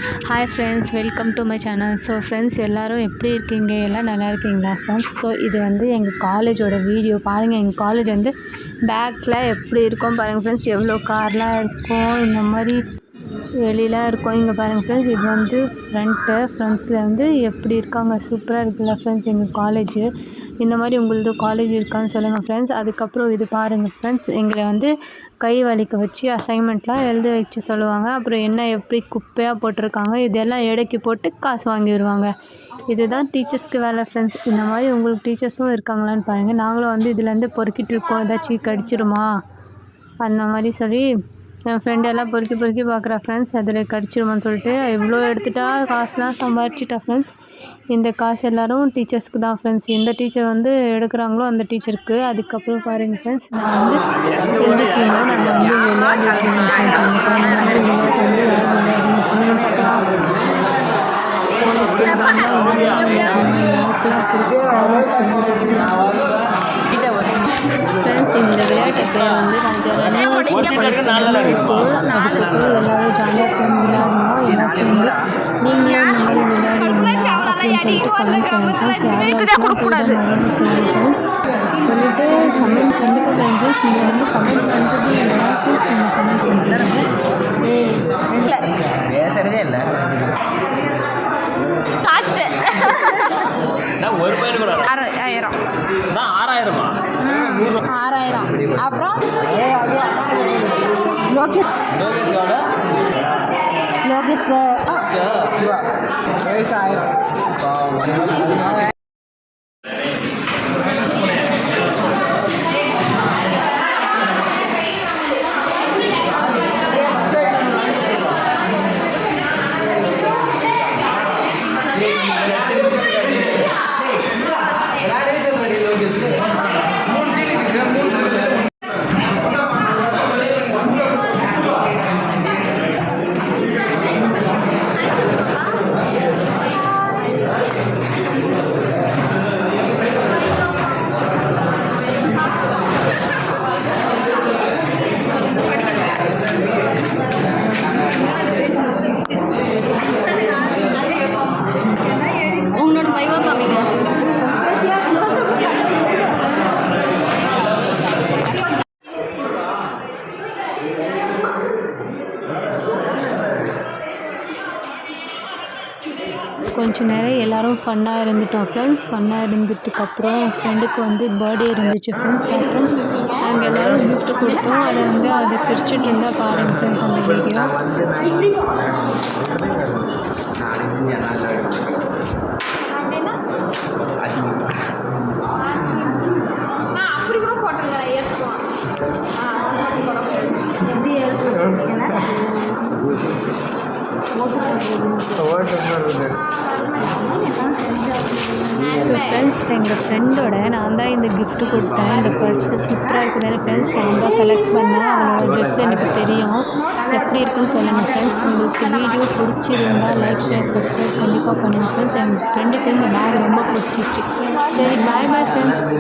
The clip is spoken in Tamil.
Hi friends, welcome to my channel. So friends, எல்லோரும் எப்படி இருக்கீங்க? எல்லாம் நல்லா இருக்கீங்களா ஃப்ரெண்ட்ஸ்? ஸோ இது வந்து எங்கள் காலேஜோட வீடியோ பாருங்கள். எங்கள் காலேஜ் வந்து பேக்கில் எப்படி இருக்கும் பாருங்கள் ஃப்ரெண்ட்ஸ். எவ்வளோ கார்லாம் இருக்கும், இந்த மாதிரி வெளியெலாம் இருக்கும். இங்கே பாருங்கள் ஃப்ரெண்ட்ஸ், இது வந்து ஃப்ரண்ட்ஸில் வந்து எப்படி இருக்காங்க, சூப்பராக இருக்குல்ல ஃப்ரெண்ட்ஸ் எங்கள் காலேஜு. இந்த மாதிரி உங்களது காலேஜ் இருக்கான்னு சொல்லுங்கள் ஃப்ரெண்ட்ஸ். அதுக்கப்புறம் இது பாருங்கள் ஃப்ரெண்ட்ஸ், எங்களை வந்து கை வலிக்க வச்சு அசைன்மெண்ட்லாம் எழுத வச்சு சொல்லுவாங்க. அப்புறம் என்ன எப்படி குப்பையாக போட்டிருக்காங்க இதெல்லாம் எடைக்கு போட்டு காசு வாங்கிடுவாங்க. இதுதான் டீச்சர்ஸ்க்கு வேலை ஃப்ரெண்ட்ஸ். இந்த மாதிரி உங்களுக்கு டீச்சர்ஸும் இருக்காங்களான்னு பாருங்கள். நாங்களும் வந்து இதுலேருந்து பொறுக்கிட்டு இருக்கோம், ஏதாச்சும் கடிச்சிடுமா அந்த மாதிரி சொல்லி என் ஃப்ரெண்டு எல்லாம் பொறுக்கி பார்க்குறா ஃப்ரெண்ட்ஸ், அதில் கடிச்சிடுமான்னு சொல்லிட்டு இவ்வளோ எடுத்துட்டா காசுலாம் சம்பாரிச்சிட்டா ஃப்ரெண்ட்ஸ். இந்த காசு எல்லோரும் டீச்சர்ஸ்க்கு தான் ஃப்ரெண்ட்ஸ். எந்த டீச்சர் வந்து எடுக்கிறாங்களோ அந்த டீச்சருக்கு. அதுக்கப்புறம் பாருங்கள் ஃப்ரெண்ட்ஸ், நான் வந்து எழுதிக்கணும், நாங்கள் வந்து விளையாடிக்கணும் ஃப்ரெண்ட்ஸ். போலீஸ் ஃப்ரெண்ட்ஸ், இந்த விளையாட்டு பேர் வந்து ராஜாராணி போலீஸ் தியேட்டரில் இருக்குது. அதுக்கப்புறம் எல்லோரும் ஜாலியாக போய் விளையாடணும். எல்லாம் சேர்ந்து நீங்களும் இந்த மாதிரி விளையாடுவீங்களா அப்படின்னு சொல்லிட்டு கமெண்ட் பண்ணுங்க ஃப்ரெண்ட்ஸ். யாரும் வரணும்னு சொல்லி ஃப்ரெண்ட்ஸ் சொல்லிவிட்டு கமெண்ட் கண்டிப்பாக பண்ணுங்க ஃப்ரெண்ட்ஸ். நீங்கள் வந்து கமெண்ட் பண்ணுறது இல்லை ப்ளீஸ், நீங்கள் கமெண்ட் பண்ணுறீங்க. பேசுறதே இல்லை. ஒரு பையனுக்கு 6000 6000 அப்புறம் லோகேஷ் உங்களோட பைவா பாப்பீங்க. கொஞ்சம் நேரம் எல்லோரும் ஃபன்னாக இருந்துட்டோம் ஃப்ரெண்ட்ஸ். ஃபன்னாக இருந்ததுக்கப்புறம் என் ஃப்ரெண்டுக்கு வந்து பர்த்டே இருந்துச்சு ஃப்ரெண்ட்ஸ். அப்புறம் நாங்கள் எல்லோரும் கிஃப்ட்டு கொடுத்தோம். அதை வந்து அதை பிரிச்சுட்டு இருந்தால் பாருங்கள் ஃப்ரெண்ட்ஸ் அந்த வீடியோ. ஸோ ஃப்ரெண்ட்ஸ், எங்கள் ஃப்ரெண்டோட நான் தான் இந்த கிஃப்ட்டு கொடுத்தேன். இந்த பர்ஸு சூப்பராக இருக்குதுன்னு ஃப்ரெண்ட்ஸ் நான் தான் செலக்ட் பண்ணேன். அவங்களோட ட்ரெஸ் எனக்கு தெரியும், எப்படி இருக்குன்னு சொல்லுங்கள் ஃப்ரெண்ட்ஸ். உங்களுக்கு வீடியோ பிடிச்சிருந்தால் லைக், ஷேர், சப்ஸ்கிரைப் கண்டிப்பாக பண்ணுங்கள் ஃப்ரெண்ட்ஸ். என் ஃப்ரெண்டுக்கு இந்த பேக் ரொம்ப பிடிச்சிருச்சு. சரி, பாய் பாய் ஃப்ரெண்ட்ஸ்.